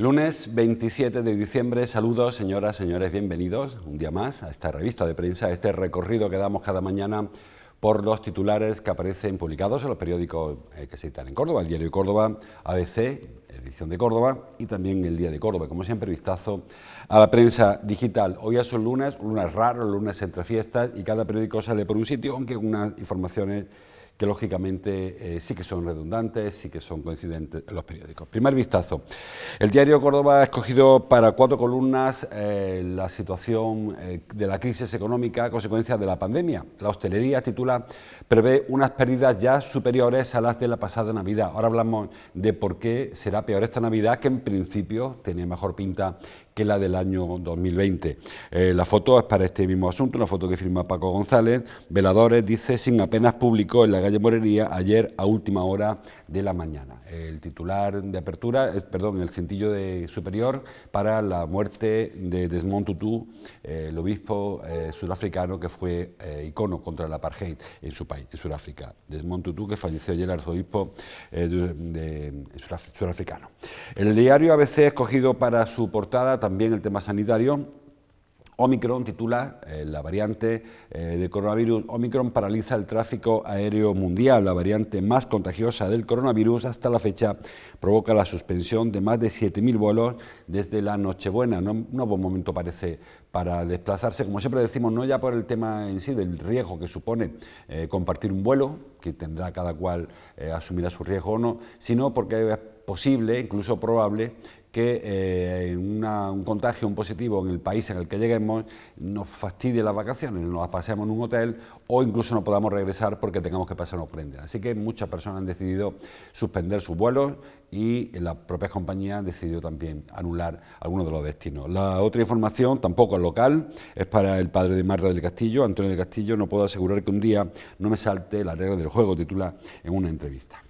Lunes 27 de diciembre, saludos señoras, señores, bienvenidos un día más a esta revista de prensa, a este recorrido que damos cada mañana por los titulares que aparecen publicados en los periódicos que se editan en Córdoba, el Diario de Córdoba, ABC, edición de Córdoba y también el Día de Córdoba. Como siempre, vistazo a la prensa digital. Hoy es un lunes raro, lunes entre fiestas y cada periódico sale por un sitio, aunque con unas informaciones que lógicamente sí que son redundantes, sí que son coincidentes en los periódicos. Primer vistazo. El Diario de Córdoba ha escogido para 4 columnas la situación de la crisis económica a consecuencia de la pandemia. La hostelería, titula, prevé unas pérdidas ya superiores a las de la pasada Navidad. Ahora hablamos de por qué será peor esta Navidad, que en principio tenía mejor pinta que la del año 2020. La foto es para este mismo asunto, una foto que firma Paco González. Veladores, dice, sin apenas público en la calle Morería ayer a última hora de la mañana. El titular de apertura, el cintillo de superior para la muerte de Desmond Tutu, el obispo surafricano que fue icono contra el apartheid en su país, en Sudáfrica. Desmond Tutu, que falleció ayer, arzobispo surafricano. El diario ABC ha escogido para su portada también el tema sanitario. Omicron, titula, la variante de coronavirus Omicron paraliza el tráfico aéreo mundial. La variante más contagiosa del coronavirus hasta la fecha provoca la suspensión de más de 7.000 vuelos desde la Nochebuena. No buen momento parece para desplazarse, como siempre decimos, no ya por el tema en sí del riesgo que supone compartir un vuelo, que tendrá cada cual asumirá su riesgo o no, sino porque es posible, incluso probable, que un contagio, un positivo en el país en el que lleguemos nos fastidie las vacaciones, nos las pasemos en un hotel o incluso no podamos regresar porque tengamos que pasar una cuarentena. Así que muchas personas han decidido suspender sus vuelos y las propias compañías han decidido también anular algunos de los destinos. La otra información, tampoco es local, es para el padre de Marta del Castillo, Antonio del Castillo. No puedo asegurar que un día no me salte la regla del juego, titula en una entrevista.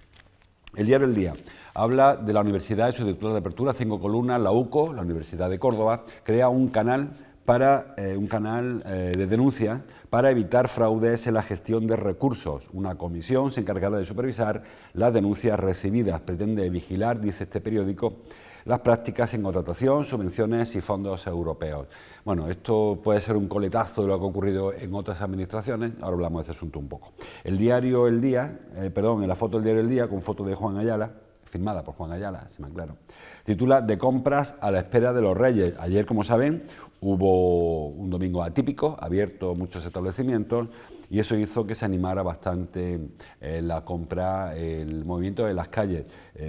El diario El Día habla de la universidad y su titular de apertura, 5 columnas. La UCO, la Universidad de Córdoba, crea un canal de denuncias para evitar fraudes en la gestión de recursos. Una comisión se encargará de supervisar las denuncias recibidas. Pretende vigilar, dice este periódico, las prácticas en contratación, subvenciones y fondos europeos. Bueno, esto puede ser un coletazo de lo que ha ocurrido en otras administraciones. Ahora hablamos de este asunto un poco. El diario El Día, en la foto del diario El Día, con foto de Juan Ayala, firmada por Juan Ayala, si me aclaro, titula de compras a la espera de los Reyes. Ayer, como saben, hubo un domingo atípico, abierto muchos establecimientos, y eso hizo que se animara bastante la compra, el movimiento de las calles.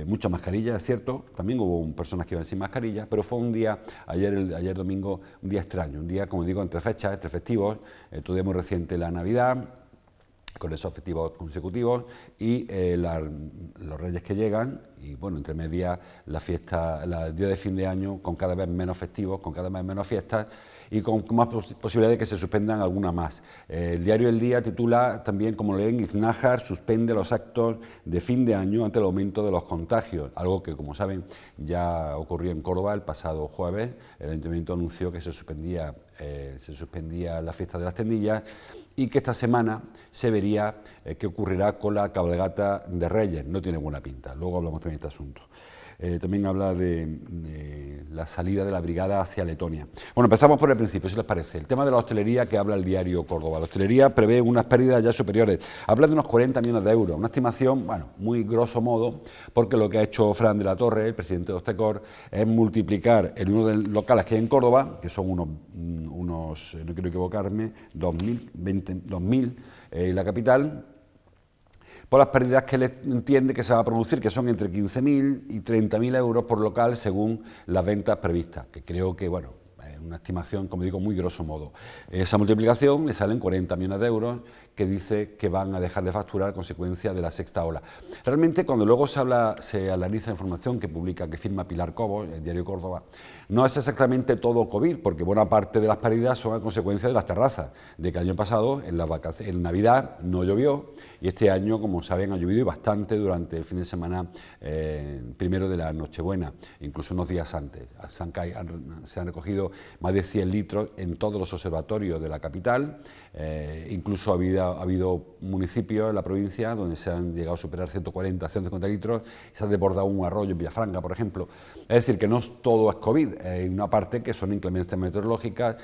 Muchas mascarillas, es cierto, también hubo personas que iban sin mascarillas, pero fue un día, ayer domingo, un día extraño, un día, como digo, entre fechas, entre festivos, todavía muy reciente la Navidad, con esos festivos consecutivos y los Reyes que llegan y bueno, entre medias la fiesta, el día de fin de año con cada vez menos festivos, con cada vez menos fiestas y con más posibilidad de que se suspendan algunas más. El diario El Día titula también, como leen, Iznájar suspende los actos de fin de año ante el aumento de los contagios, algo que, como saben, ya ocurrió en Córdoba el pasado jueves. El Ayuntamiento anunció que se suspendía la fiesta de las tendillas y que esta semana se vería qué ocurrirá con la cabalgata de Reyes. No tiene buena pinta, luego hablamos también de este asunto. También habla de la salida de la brigada hacia Letonia. Bueno, empezamos por el principio, si les parece. El tema de la hostelería que habla el diario Córdoba. La hostelería prevé unas pérdidas ya superiores. Habla de unos 40 millones de euros, una estimación, bueno, muy grosso modo, porque lo que ha hecho Fran de la Torre, el presidente de Hostecor, es multiplicar el número de locales que hay en Córdoba, que son unos no quiero equivocarme, 2.000 en la capital, por las pérdidas que él entiende que se van a producir, que son entre 15.000 y 30.000 euros por local según las ventas previstas, que creo que, bueno, es una estimación, como digo, muy grosso modo. Esa multiplicación le salen 40 millones de euros que dice que van a dejar de facturar a consecuencia de la sexta ola. Realmente, cuando luego se analiza la información que publica, que firma Pilar Cobos, el diario Córdoba, no es exactamente todo COVID, porque buena parte de las pérdidas son a consecuencia de las terrazas, de que el año pasado, en Navidad, no llovió, y este año, como saben, ha llovido y bastante durante el fin de semana primero de la Nochebuena, incluso unos días antes. Se han recogido más de 100 litros en todos los observatorios de la capital. Incluso ha habido municipios en la provincia donde se han llegado a superar 140, 150 litros y se ha desbordado un arroyo en Villafranca, por ejemplo. Es decir, que no todo es COVID, hay una parte que son inclemencias meteorológicas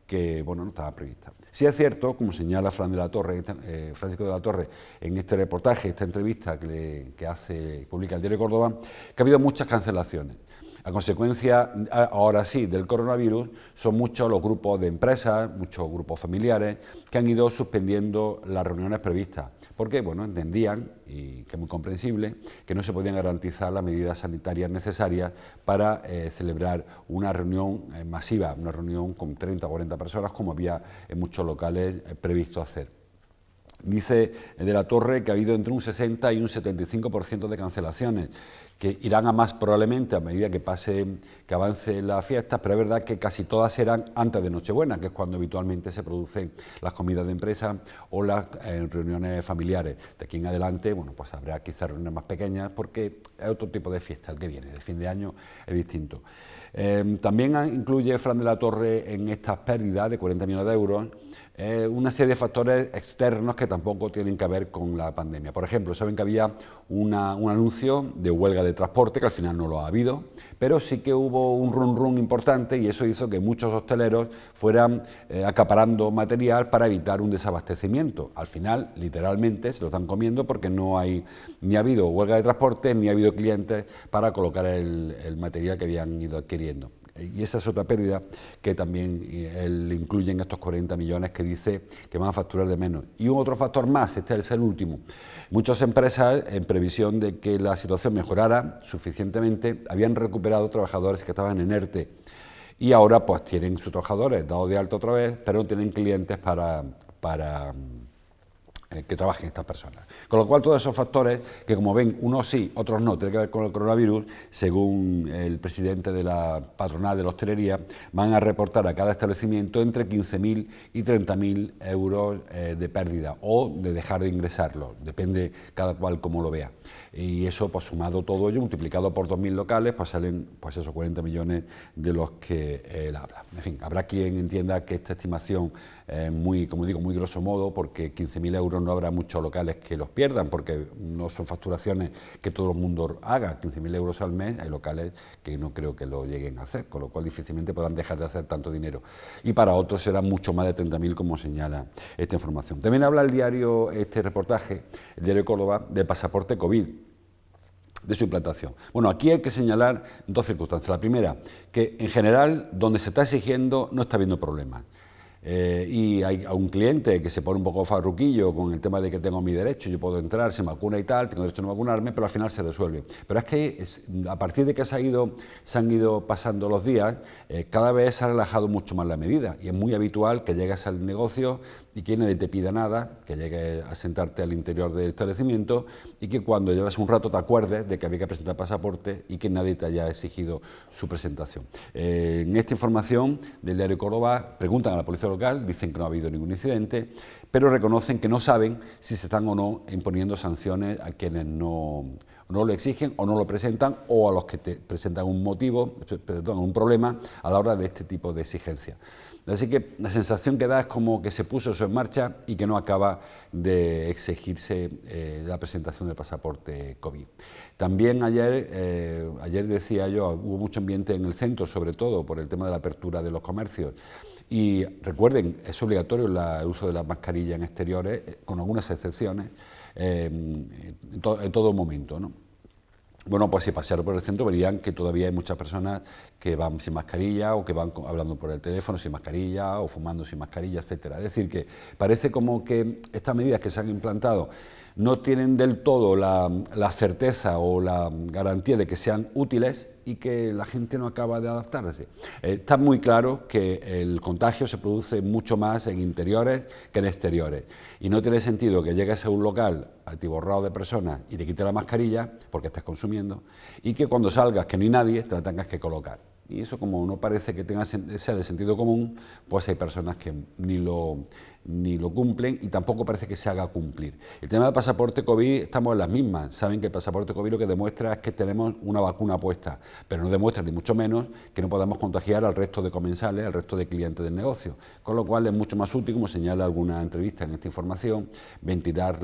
que no estaban previstas. Sí es cierto, como señala Francisco de la Torre en este reportaje, esta entrevista que publica el Diario de Córdoba, que ha habido muchas cancelaciones. A consecuencia, ahora sí, del coronavirus, son muchos los grupos de empresas, muchos grupos familiares, que han ido suspendiendo las reuniones previstas, porque entendían, y que es muy comprensible, que no se podían garantizar las medidas sanitarias necesarias para celebrar una reunión masiva, una reunión con 30 o 40 personas, como había en muchos locales previsto hacer. Dice de la Torre que ha habido entre un 60 y un 75% de cancelaciones, que irán a más probablemente a medida que avance las fiestas, pero es verdad que casi todas serán antes de Nochebuena, que es cuando habitualmente se producen las comidas de empresa o las reuniones familiares. De aquí en adelante, pues habrá quizás reuniones más pequeñas, porque es otro tipo de fiesta el que viene, de fin de año es distinto. También incluye Fran de la Torre en estas pérdidas de 40 millones de euros una serie de factores externos que tampoco tienen que ver con la pandemia. Por ejemplo, saben que había un anuncio de huelga de transporte, que al final no lo ha habido, pero sí que hubo un run importante y eso hizo que muchos hosteleros fueran acaparando material para evitar un desabastecimiento. Al final, literalmente, se lo están comiendo porque ni ha habido huelga de transporte ni ha habido clientes para colocar el material que habían ido adquiriendo. Y esa es otra pérdida que también él incluye en estos 40 millones que dice que van a facturar de menos. Y un otro factor más, este es el último. Muchas empresas, en previsión de que la situación mejorara suficientemente, habían recuperado trabajadores que estaban en ERTE y ahora pues tienen sus trabajadores dados de alta otra vez, pero no tienen clientes para que trabajen estas personas. Con lo cual, todos esos factores, que como ven, unos sí, otros no, tienen que ver con el coronavirus, según el presidente de la patronal de la hostelería, van a reportar a cada establecimiento entre 15.000 y 30.000 euros de pérdida o de dejar de ingresarlo, depende cada cual como lo vea. Y eso, pues sumado todo ello, multiplicado por 2.000 locales, pues salen esos 40 millones de los que él habla. En fin, habrá quien entienda que esta estimación es muy, como digo, muy grosso modo, porque 15.000 euros no habrá muchos locales que los pierdan, porque no son facturaciones que todo el mundo haga. 15.000 euros al mes, hay locales que no creo que lo lleguen a hacer, con lo cual difícilmente podrán dejar de hacer tanto dinero. Y para otros será mucho más de 30.000, como señala esta información. También habla el diario, este reportaje, el Diario de Córdoba, del pasaporte COVID, de su implantación. Bueno, aquí hay que señalar dos circunstancias. La primera, que en general, donde se está exigiendo, no está habiendo problemas. Y hay a un cliente que se pone un poco farruquillo con el tema de que tengo mi derecho, yo puedo entrar, se me vacuna y tal, tengo derecho a no vacunarme, pero al final se resuelve. Pero es que a partir de que se han ido pasando los días, cada vez se ha relajado mucho más la medida y es muy habitual que llegues al negocio y que nadie te pida nada, que llegues a sentarte al interior del establecimiento y que cuando llevas un rato te acuerdes de que había que presentar pasaporte y que nadie te haya exigido su presentación. En esta información del Diario Córdoba preguntan a la policía local, dicen que no ha habido ningún incidente, pero reconocen que no saben si se están o no imponiendo sanciones a quienes no lo exigen o no lo presentan, o a los que te presentan un problema a la hora de este tipo de exigencias. Así que la sensación que da es como que se puso eso en marcha y que no acaba de exigirse la presentación del pasaporte COVID. También ayer decía yo, hubo mucho ambiente en el centro, sobre todo por el tema de la apertura de los comercios. Y recuerden, es obligatorio el uso de las mascarillas en exteriores, con algunas excepciones, en todo momento, ¿no? Bueno, pues si pasearon por el centro verían que todavía hay muchas personas que van sin mascarilla o que van hablando por el teléfono sin mascarilla o fumando sin mascarilla, etcétera. Es decir, que parece como que estas medidas que se han implantado no tienen del todo la certeza o la garantía de que sean útiles y que la gente no acaba de adaptarse. Está muy claro que el contagio se produce mucho más en interiores que en exteriores y no tiene sentido que llegues a un local atiborrado de personas y te quites la mascarilla porque estás consumiendo y que cuando salgas, que no hay nadie, te la tengas que colocar. Y eso, como no parece que sea de sentido común, pues hay personas que ni lo ni lo cumplen y tampoco parece que se haga cumplir. El tema del pasaporte COVID, estamos en las mismas. Saben que el pasaporte COVID lo que demuestra es que tenemos una vacuna puesta, pero no demuestra ni mucho menos que no podamos contagiar al resto de comensales, al resto de clientes del negocio. Con lo cual es mucho más útil, como señala alguna entrevista en esta información, ventilar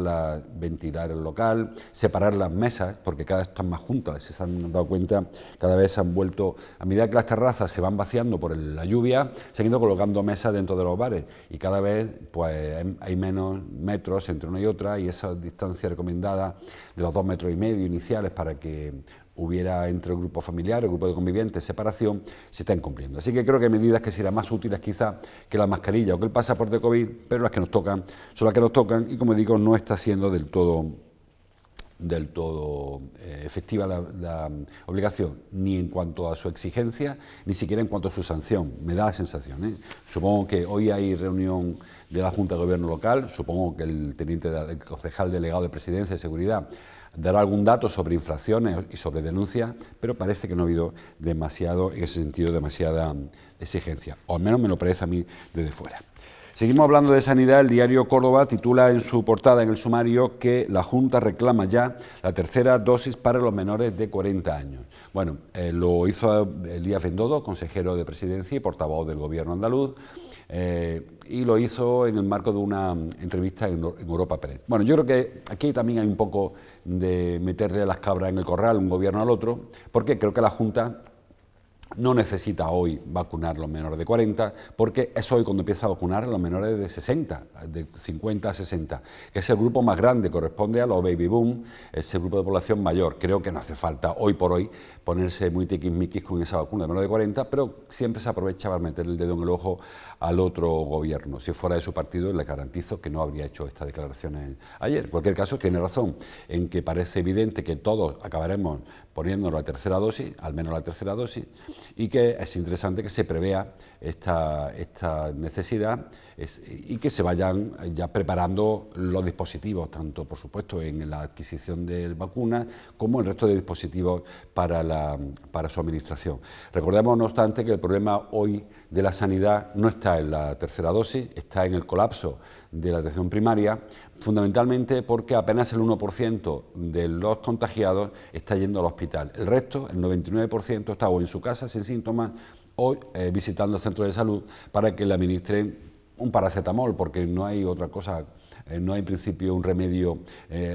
el local, separar las mesas, porque cada vez están más juntas. Si se han dado cuenta, cada vez se han vuelto, a medida que las terrazas se van vaciando por la lluvia, se han ido colocando mesas dentro de los bares y cada vez pues hay menos metros entre una y otra, y esa distancia recomendada de los 2,5 metros iniciales para que hubiera entre el grupo familiar, el grupo de convivientes, separación, se está incumpliendo. Así que creo que hay medidas que serán más útiles quizás que la mascarilla o que el pasaporte COVID, pero las que nos tocan son las que nos tocan y, como digo, no está siendo del todo efectiva la obligación, ni en cuanto a su exigencia, ni siquiera en cuanto a su sanción. Me da la sensación, ¿eh? Supongo que hoy hay reunión de la Junta de Gobierno local, supongo que el concejal delegado de Presidencia y Seguridad dará algún dato sobre infracciones y sobre denuncias, pero parece que no ha habido demasiado, en ese sentido, demasiada exigencia, o al menos me lo parece a mí desde fuera. Seguimos hablando de sanidad. El diario Córdoba titula en su portada, en el sumario, que la Junta reclama ya la tercera dosis para los menores de 40 años. Bueno, lo hizo Elías Bendodo, consejero de Presidencia y portavoz del Gobierno andaluz, y lo hizo en el marco de una entrevista en Europa Press. Bueno, yo creo que aquí también hay un poco de meterle las cabras en el corral un gobierno al otro, porque creo que la Junta no necesita hoy vacunar a los menores de 40, porque es hoy cuando empieza a vacunar a los menores de 60, de 50 a 60, que es el grupo más grande, corresponde a los baby boom, es el grupo de población mayor. Creo que no hace falta hoy por hoy ponerse muy tiquismiquis con esa vacuna de menores de 40, pero siempre se aprovecha para meter el dedo en el ojo al otro gobierno. Si fuera de su partido, le garantizo que no habría hecho estas declaraciones ayer. En cualquier caso, tiene razón en que parece evidente que todos acabaremos poniéndonos la tercera dosis, al menos la tercera dosis, y que es interesante que se prevea esta necesidad y que se vayan ya preparando los dispositivos, tanto por supuesto en la adquisición de vacunas como el resto de dispositivos para su administración. Recordemos, no obstante, que el problema hoy de la sanidad no está en la tercera dosis, está en el colapso de la atención primaria, fundamentalmente porque apenas el 1% de los contagiados está yendo al hospital. El resto, el 99%, está o en su casa sin síntomas o visitando el centro de salud para que le administren un paracetamol, porque no hay otra cosa, no hay en principio un remedio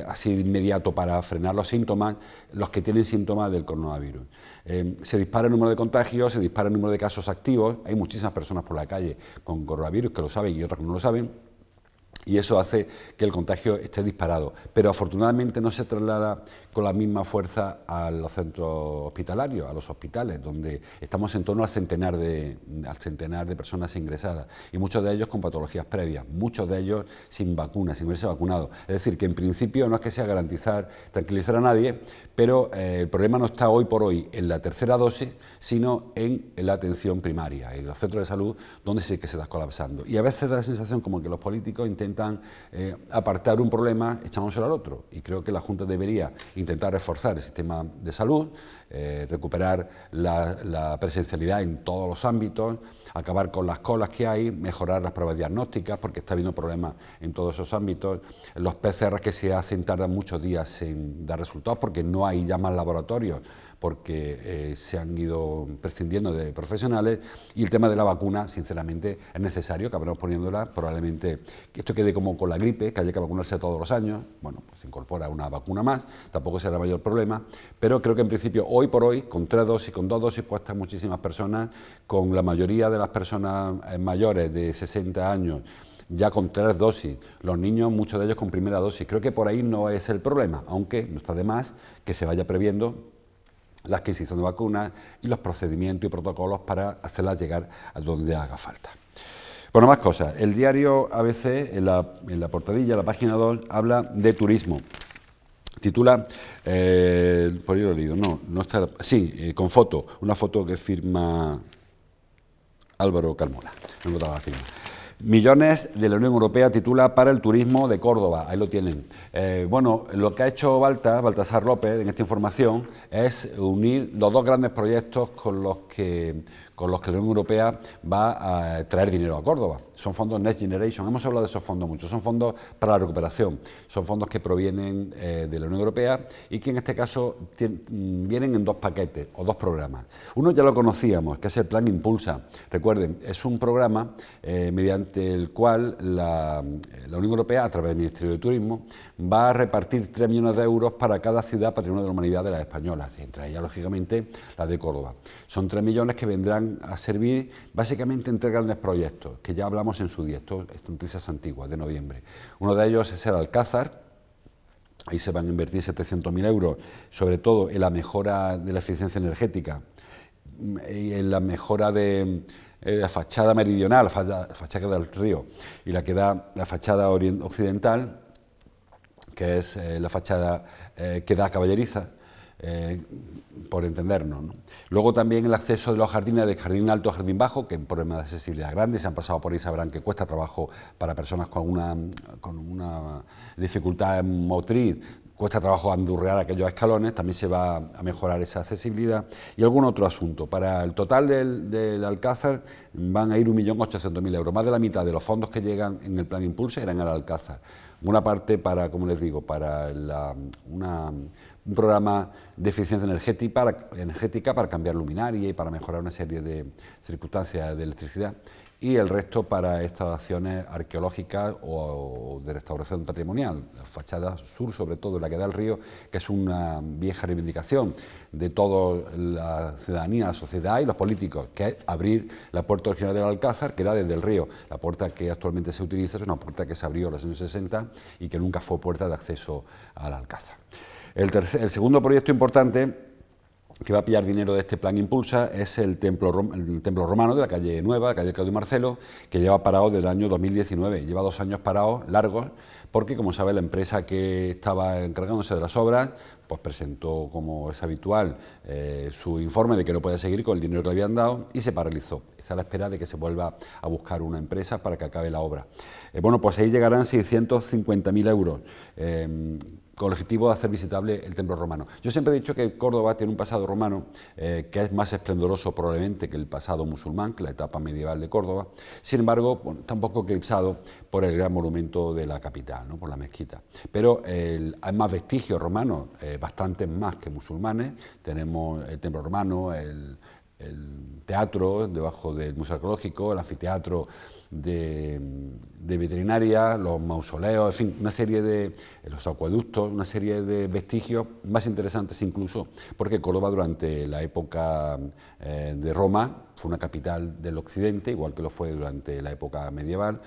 así de inmediato para frenar los síntomas, los que tienen síntomas del coronavirus. Se dispara el número de contagios, se dispara el número de casos activos, hay muchísimas personas por la calle con coronavirus que lo saben y otras que no lo saben, y eso hace que el contagio esté disparado, pero afortunadamente no se traslada con la misma fuerza a los centros hospitalarios, a los hospitales, donde estamos en torno al centenar de personas ingresadas, y muchos de ellos con patologías previas, muchos de ellos sin vacunas, sin haberse vacunado. Es decir, que en principio no es que sea tranquilizar a nadie, pero el problema no está hoy por hoy en la tercera dosis, sino en la atención primaria, en los centros de salud, donde sí que se está colapsando. Y a veces da la sensación como que los políticos intentan apartar un problema echándoselo al otro, y creo que la Junta debería intentar reforzar el sistema de salud, recuperar la presencialidad en todos los ámbitos, acabar con las colas que hay, mejorar las pruebas diagnósticas, porque está habiendo problemas en todos esos ámbitos. Los PCR que se hacen tardan muchos días en dar resultados porque no hay ya más laboratorios, porque se han ido prescindiendo de profesionales, y el tema de la vacuna, sinceramente, es necesario que acabemos poniéndola. Probablemente que esto quede como con la gripe, que haya que vacunarse todos los años. Bueno, pues se incorpora una vacuna más, tampoco será mayor problema, pero creo que en principio, hoy por hoy, con 3 dosis, con 2 dosis puestas, muchísimas personas, con la mayoría de las personas mayores de 60 años, ya con 3 dosis, los niños, muchos de ellos con primera dosis. Creo que por ahí no es el problema, aunque no está de más que se vaya previendo la adquisición de vacunas y los procedimientos y protocolos para hacerlas llegar a donde haga falta. Bueno, más cosas. El diario ABC, en la portadilla, la página 2, habla de turismo. Titula, por ahí lo he leído, no está, sí, con foto, una foto que firma Álvaro Carmona, no notaba la firma. Millones de la Unión Europea, titula, para el turismo de Córdoba. Ahí lo tienen. Bueno, lo que ha hecho Baltasar López en esta información es unir los dos grandes proyectos con los que con los que la Unión Europea va a traer dinero a Córdoba. Son fondos Next Generation, hemos hablado de esos fondos mucho, son fondos para la recuperación, son fondos que provienen de la Unión Europea y que en este caso vienen en dos paquetes o dos programas. Uno ya lo conocíamos, que es el Plan Impulsa. Recuerden, es un programa mediante el cual la Unión Europea, a través del Ministerio de Turismo, va a repartir 3 millones de euros para cada ciudad patrimonio de la humanidad de las españolas, y entre ellas, lógicamente, la de Córdoba. Son 3 millones que vendrán a servir básicamente en 3 grandes proyectos, que ya hablamos en su día, esto es noticias antiguas, de noviembre. Uno de ellos es el Alcázar. Ahí se van a invertir 700.000 euros, sobre todo en la mejora de la eficiencia energética y en la mejora de la fachada meridional, la fachada del río, y la que da la fachada occidental, que es la fachada que da a Caballerizas, por entendernos, ¿no? Luego también el acceso de los jardines, de jardín alto a jardín bajo, que es un problema de accesibilidad grande, se han pasado por ahí, sabrán que cuesta trabajo para personas con una dificultad motriz, cuesta trabajo andurrear aquellos escalones, también se va a mejorar esa accesibilidad. Y algún otro asunto, para el total del Alcázar van a ir 1.800.000 euros, más de la mitad de los fondos que llegan en el Plan Impulsa irán al Alcázar. Una parte para, como les digo, para un programa de eficiencia energética para cambiar luminaria y para mejorar una serie de circunstancias de electricidad, y el resto para estas acciones arqueológicas o de restauración patrimonial, la fachada sur, sobre todo la que da al río, que es una vieja reivindicación de toda la ciudadanía, la sociedad y los políticos, que es abrir la puerta original del Alcázar, que era desde el río. La puerta que actualmente se utiliza es una puerta que se abrió en los años 60 y que nunca fue puerta de acceso al Alcázar. El segundo proyecto importante que va a pillar dinero de este Plan Impulsa es el templo romano de la calle Nueva, la calle Claudio Marcelo, que lleva parado desde el año 2019, lleva 2 años parados, largos, porque, como sabe, la empresa que estaba encargándose de las obras, pues presentó, como es habitual, su informe de que no puede seguir con el dinero que le habían dado y se paralizó. Está a la espera de que se vuelva a buscar una empresa para que acabe la obra. Bueno, pues ahí llegarán 650.000 euros. Con el objetivo de hacer visitable el templo romano. Yo siempre he dicho que Córdoba tiene un pasado romano que es más esplendoroso probablemente que el pasado musulmán, que la etapa medieval de Córdoba. Sin embargo, bueno, está un poco eclipsado por el gran monumento de la capital, ¿no? Por la mezquita. Pero hay más vestigios romanos, bastantes más que musulmanes. Tenemos el templo romano, el teatro debajo del Museo Arqueológico, el anfiteatro de veterinaria, los mausoleos, en fin, una serie de los acueductos, una serie de vestigios más interesantes incluso, porque Córdoba durante la época de Roma fue una capital del occidente, igual que lo fue durante la época medieval,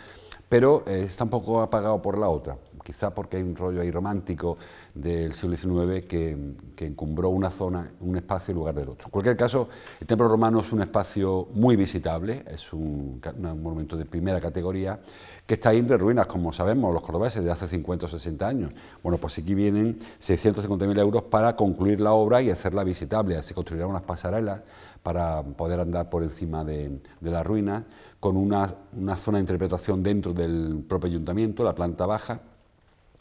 pero está un poco apagado por la otra, quizá porque hay un rollo ahí romántico del siglo XIX que encumbró una zona, un espacio en lugar del otro. En cualquier caso, el templo romano es un espacio muy visitable, es un monumento de primera categoría, que está ahí entre ruinas, como sabemos los cordobeses, de hace 50 o 60 años. Bueno, pues aquí vienen 650.000 euros para concluir la obra y hacerla visitable. Se construirán unas pasarelas para poder andar por encima de las ruinas, con una zona de interpretación dentro del propio ayuntamiento, la planta baja,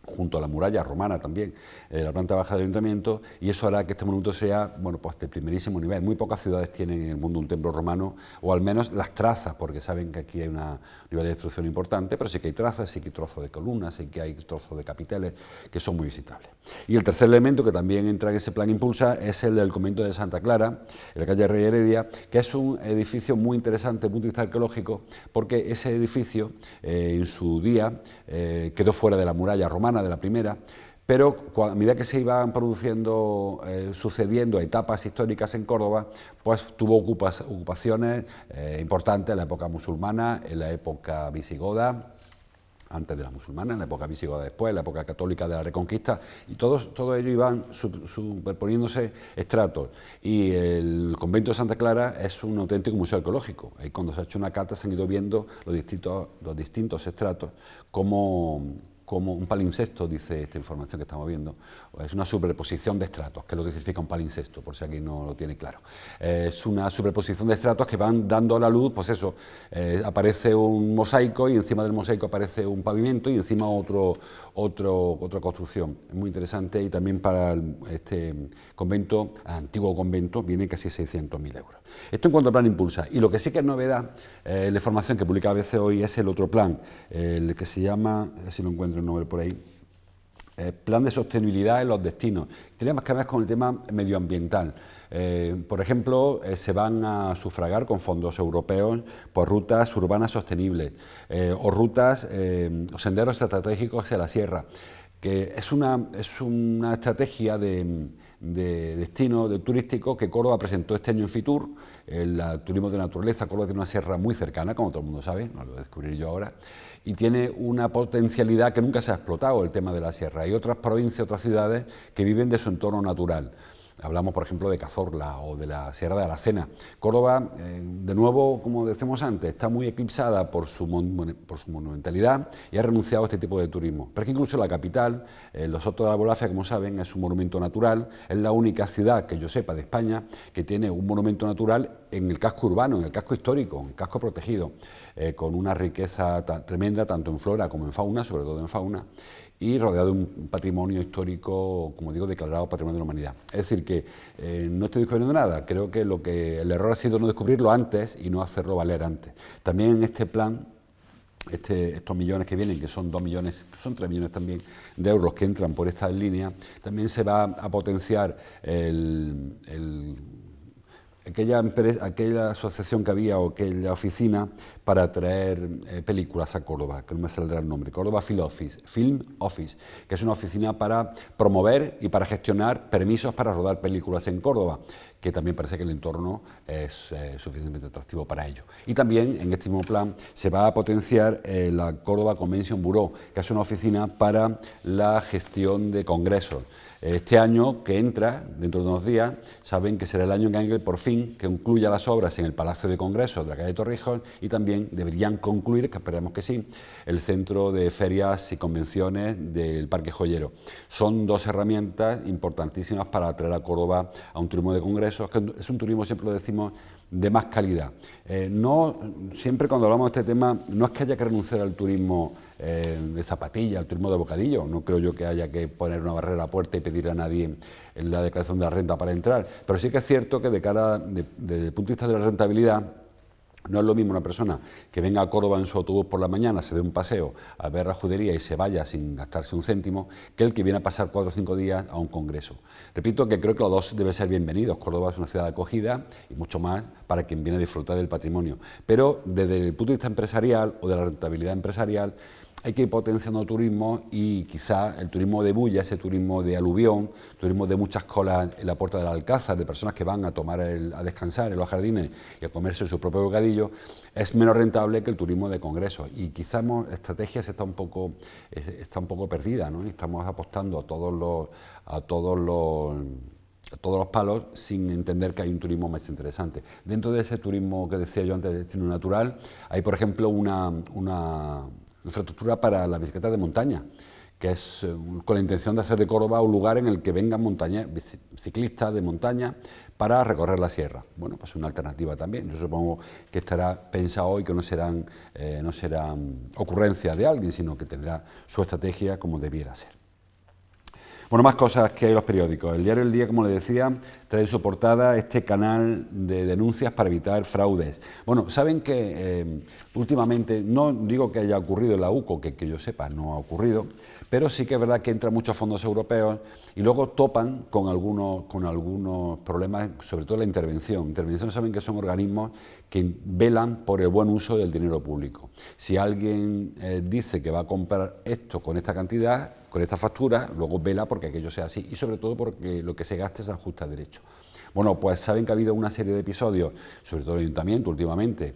junto a la muralla romana también, la planta baja del ayuntamiento, y eso hará que este monumento sea, bueno, pues de primerísimo nivel. Muy pocas ciudades tienen en el mundo un templo romano, o al menos las trazas, porque saben que aquí hay un nivel de destrucción importante, pero sí que hay trazas, sí que hay trozos de columnas, sí que hay trozos de capiteles que son muy visitables. Y el tercer elemento que también entra en ese Plan Impulsa es el del convento de Santa Clara, en la calle Rey Heredia, que es un edificio muy interesante desde el punto de vista arqueológico, porque ese edificio en su día quedó fuera de la muralla romana, de la primera, pero a medida que se iban produciendo, sucediendo etapas históricas en Córdoba, pues tuvo ocupaciones importantes en la época musulmana, en la época visigoda, antes de la musulmana, en la época visigoda después, en la época católica de la Reconquista, y todo ello iban superponiéndose estratos. Y el convento de Santa Clara es un auténtico museo arqueológico. Ahí cuando se ha hecho una cata se han ido viendo los distintos estratos, cómo como un palimpsesto, dice esta información que estamos viendo, es una superposición de estratos, que es lo que significa un palimpsesto, por si alguien no lo tiene claro. Es una superposición de estratos que van dando a la luz, pues eso, aparece un mosaico y encima del mosaico aparece un pavimento y encima otra construcción. Es muy interesante y también para este convento, antiguo convento, viene casi 600.000 euros. Esto en cuanto al plan Impulsa. Y lo que sí que es novedad, la información que publica ABC hoy es el otro plan, el que se llama, a ver si lo encuentro el nombre por ahí, Plan de Sostenibilidad en los Destinos. Tiene más que ver con el tema medioambiental. Por ejemplo, se van a sufragar con fondos europeos por rutas urbanas sostenibles o rutas o senderos estratégicos hacia la sierra, que es una estrategia de destino turístico que Córdoba presentó este año en Fitur, el turismo de naturaleza. Córdoba tiene una sierra muy cercana, como todo el mundo sabe, no lo voy a descubrir yo ahora, y tiene una potencialidad que nunca se ha explotado, el tema de la sierra. Hay otras provincias, otras ciudades que viven de su entorno natural. Hablamos, por ejemplo, de Cazorla o de la Sierra de Aracena. Córdoba, de nuevo, como decíamos antes, está muy eclipsada por su monumentalidad y ha renunciado a este tipo de turismo. Pero es que incluso la capital, Los Sotos de la Bolafia, como saben, es un monumento natural, es la única ciudad, que yo sepa, de España, que tiene un monumento natural en el casco urbano, en el casco histórico, en el casco protegido, con una riqueza tremenda, tanto en flora como en fauna, sobre todo en fauna, y rodeado de un patrimonio histórico, como digo, declarado Patrimonio de la Humanidad. Es decir, que no estoy descubriendo nada, creo que el error ha sido no descubrirlo antes y no hacerlo valer antes. También en este plan, estos millones que vienen, que son 2 millones, son 3 millones también de euros que entran por esta línea, también se va a potenciar aquella asociación que había o aquella oficina para traer películas a Córdoba, que no me saldrá el nombre, Córdoba Film Office, que es una oficina para promover y para gestionar permisos para rodar películas en Córdoba, que también parece que el entorno es suficientemente atractivo para ello. Y también en este mismo plan se va a potenciar la Córdoba Convention Bureau, que es una oficina para la gestión de congresos. Este año que entra, dentro de unos días, saben que será el año en que por fin concluya las obras en el Palacio de Congresos de la calle Torrijos y también deberían concluir, que esperemos que sí, el centro de ferias y convenciones del Parque Joyero. Son 2 herramientas importantísimas para atraer a Córdoba a un turismo de congresos, que es un turismo, siempre lo decimos, de más calidad. Siempre cuando hablamos de este tema, no es que haya que renunciar al turismo de zapatilla, al turismo de bocadillo. No creo yo que haya que poner una barrera a la puerta y pedir a nadie en la declaración de la renta para entrar. Pero sí que es cierto que desde el punto de vista de la rentabilidad, no es lo mismo una persona que venga a Córdoba en su autobús por la mañana, se dé un paseo a ver la judería y se vaya sin gastarse un céntimo, que el que viene a pasar 4 o 5 días a un congreso. Repito que creo que los dos deben ser bienvenidos. Córdoba es una ciudad de acogida y mucho más para quien viene a disfrutar del patrimonio. Pero desde el punto de vista empresarial o de la rentabilidad empresarial, hay que ir potenciando el turismo y quizá el turismo de bulla, ese turismo de aluvión, turismo de muchas colas en la puerta del Alcázar, de personas que van a descansar en los jardines y a comerse su propio bocadillo, es menos rentable que el turismo de congresos. Y quizá estrategias está un poco perdida, ¿no? Estamos apostando a todos los palos sin entender que hay un turismo más interesante. Dentro de ese turismo que decía yo antes de destino natural, hay por ejemplo una infraestructura para la bicicleta de montaña, que es con la intención de hacer de Córdoba un lugar en el que vengan ciclistas de montaña para recorrer la sierra. Bueno, pues una alternativa también. Yo supongo que estará pensado y que no serán ocurrencias de alguien, sino que tendrá su estrategia como debiera ser. Bueno, más cosas que hay en los periódicos. El diario El Día, como le decía, trae en su portada este canal de denuncias para evitar fraudes. Bueno, saben que últimamente, no digo que haya ocurrido en la UCO, que yo sepa, no ha ocurrido, pero sí que es verdad que entran muchos fondos europeos y luego topan con algunos problemas, sobre todo la intervención. Intervención saben que son organismos que velan por el buen uso del dinero público. Si alguien dice que va a comprar esto con esta cantidad, con esta factura, luego vela porque aquello sea así y sobre todo porque lo que se gaste se ajusta a derecho. Bueno, pues saben que ha habido una serie de episodios, sobre todo en el Ayuntamiento últimamente,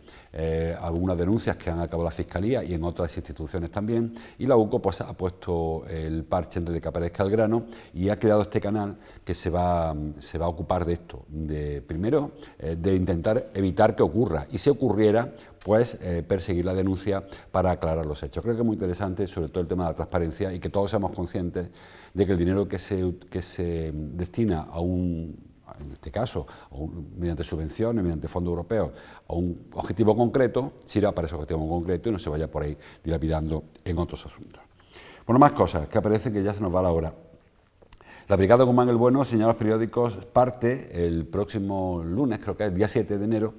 algunas denuncias que han acabado la Fiscalía y en otras instituciones también, y la UCO pues ha puesto el parche antes de que aparezca el grano y ha creado este canal que se va a ocupar de esto, primero de intentar evitar que ocurra, y si ocurriera, pues perseguir la denuncia para aclarar los hechos. Creo que es muy interesante, sobre todo el tema de la transparencia, y que todos seamos conscientes de que el dinero que se destina en este caso, mediante subvenciones, mediante fondos europeos, a un objetivo concreto, sirva para ese objetivo concreto y no se vaya por ahí dilapidando en otros asuntos. Bueno, más cosas, que aparece que ya se nos va la hora. La Brigada Guzmán el Bueno, señala los periódicos, parte el próximo lunes, creo que es día 7 de enero,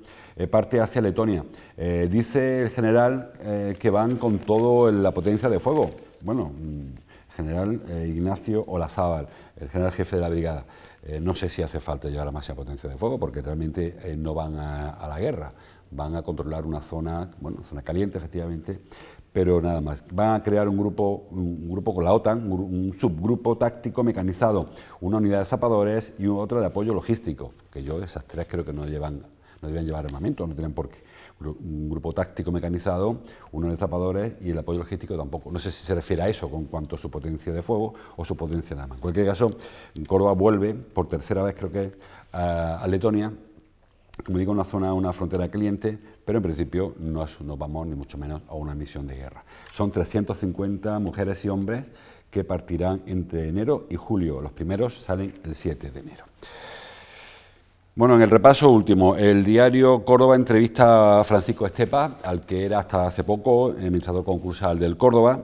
parte hacia Letonia. Dice el general que van con toda la potencia de fuego. Bueno, general Ignacio Olazábal, el general jefe de la brigada. No sé si hace falta llevar a máxima potencia de fuego, porque realmente no van a la guerra, van a controlar una zona, bueno, zona caliente efectivamente, pero nada más. Van a crear un grupo con la OTAN, un subgrupo táctico mecanizado, una unidad de zapadores y otra de apoyo logístico, que yo esas tres creo que no deben llevar armamento, no tienen por qué. Un grupo táctico mecanizado, uno de zapadores y el apoyo logístico tampoco. No sé si se refiere a eso con cuanto a su potencia de fuego o su potencia de arma. En cualquier caso, Córdoba vuelve por tercera vez, creo que es, a Letonia, como digo, una frontera caliente, pero en principio no vamos ni mucho menos a una misión de guerra. Son 350 mujeres y hombres que partirán entre enero y julio. Los primeros salen el 7 de enero. Bueno, en el repaso último, el diario Córdoba entrevista a Francisco Estepa, al que era hasta hace poco administrador concursal del Córdoba,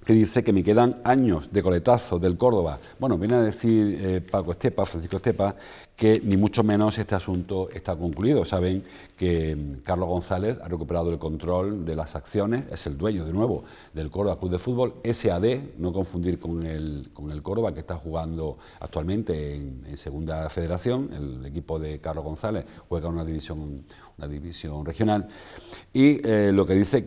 que dice que me quedan años de coletazo del Córdoba. Bueno, viene a decir Francisco Estepa, que ni mucho menos este asunto está concluido. Saben que Carlos González ha recuperado el control de las acciones, es el dueño de nuevo del Córdoba Club de Fútbol, SAD, no confundir con el Córdoba que está jugando actualmente en Segunda Federación. El equipo de Carlos González juega una división regional, y lo que dice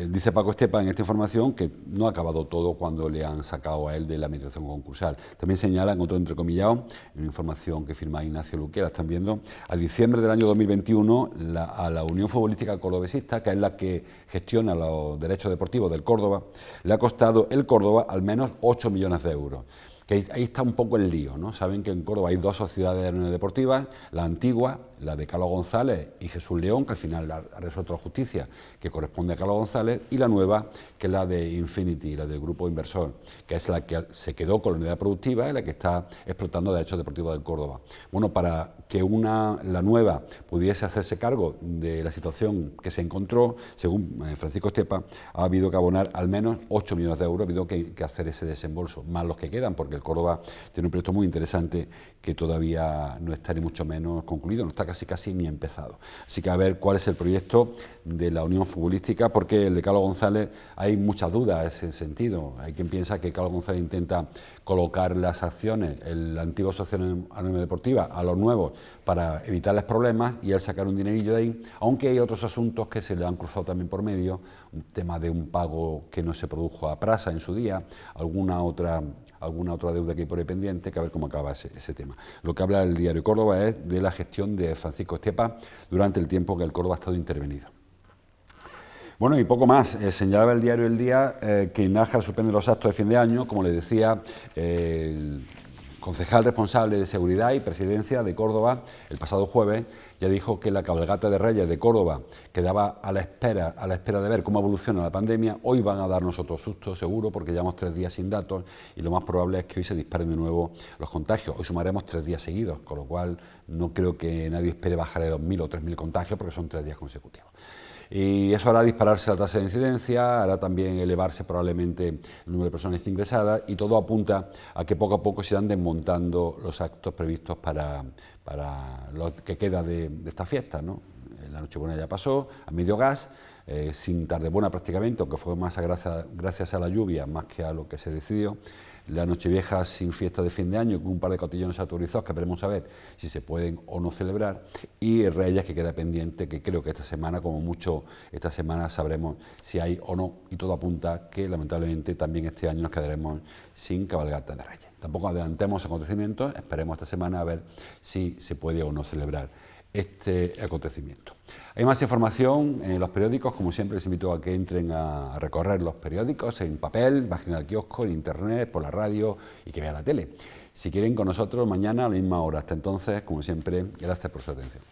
dice Paco Estepa en esta información, que no ha acabado todo cuando le han sacado a él de la administración concursal. También señala, en otro entrecomillado, en una información que firma Ignacio Luque, la están viendo, a diciembre del año 2021 a la Unión Futbolística Cordobesista, que es la que gestiona los derechos deportivos del Córdoba, le ha costado el Córdoba al menos 8 millones de euros. Que ahí está un poco el lío, ¿no? Saben que en Córdoba hay dos sociedades deportivas, la antigua, la de Carlos González y Jesús León, que al final ha resuelto la justicia, que corresponde a Carlos González, y la nueva, que es la de Infinity, la del grupo inversor, que es la que se quedó con la unidad productiva y la que está explotando derechos deportivos del Córdoba. Bueno, para que la nueva pudiese hacerse cargo de la situación que se encontró, según Francisco Estepa, ha habido que abonar al menos 8 millones de euros, ha habido que hacer ese desembolso, más los que quedan, porque el Córdoba tiene un proyecto muy interesante que todavía no está ni mucho menos concluido, no está casi ni empezado. Así que a ver cuál es el proyecto de la Unión Futbolística, porque el de Carlos González hay muchas dudas en ese sentido. Hay quien piensa que Carlos González intenta colocar las acciones, el antiguo socio anónimo deportiva, a los nuevos para evitarles problemas y él sacar un dinerillo de ahí, aunque hay otros asuntos que se le han cruzado también por medio, un tema de un pago que no se produjo a Prasa en su día, alguna otra deuda que hay por ahí pendiente, que a ver cómo acaba ese tema. Lo que habla el diario Córdoba es de la gestión de Francisco Estepa durante el tiempo que el Córdoba ha estado intervenido. Bueno, y poco más. Señalaba el diario El Día que Nájar suspende los actos de fin de año, como le decía el concejal responsable de Seguridad y Presidencia de Córdoba, el pasado jueves, ya dijo que la cabalgata de Reyes de Córdoba quedaba a la espera de ver cómo evoluciona la pandemia. Hoy van a darnos otro susto, seguro, porque llevamos 3 días sin datos y lo más probable es que hoy se disparen de nuevo los contagios. Hoy sumaremos 3 días seguidos, con lo cual no creo que nadie espere bajar de 2.000 o 3.000 contagios, porque son 3 días consecutivos. Y eso hará dispararse la tasa de incidencia, hará también elevarse probablemente el número de personas ingresadas, y todo apunta a que poco a poco se irán desmontando los actos previstos para lo que queda de esta fiesta, ¿no? La Nochebuena ya pasó, a medio gas, sin Tardebuena prácticamente, aunque fue más gracias a la lluvia más que a lo que se decidió. La Nochevieja sin fiesta de fin de año, con un par de cotillones autorizados que veremos a ver si se pueden o no celebrar, y Reyes, que queda pendiente, que creo que esta semana, como mucho, esta semana sabremos si hay o no, y todo apunta que lamentablemente también este año nos quedaremos sin cabalgata de Reyes. Tampoco adelantemos acontecimientos, esperemos esta semana a ver si se puede o no celebrar este acontecimiento. Hay más información en los periódicos, como siempre les invito a que entren a recorrer los periódicos en papel, página del kiosco, en internet, por la radio y que vean la tele. Si quieren con nosotros mañana a la misma hora. Hasta entonces, como siempre, gracias por su atención.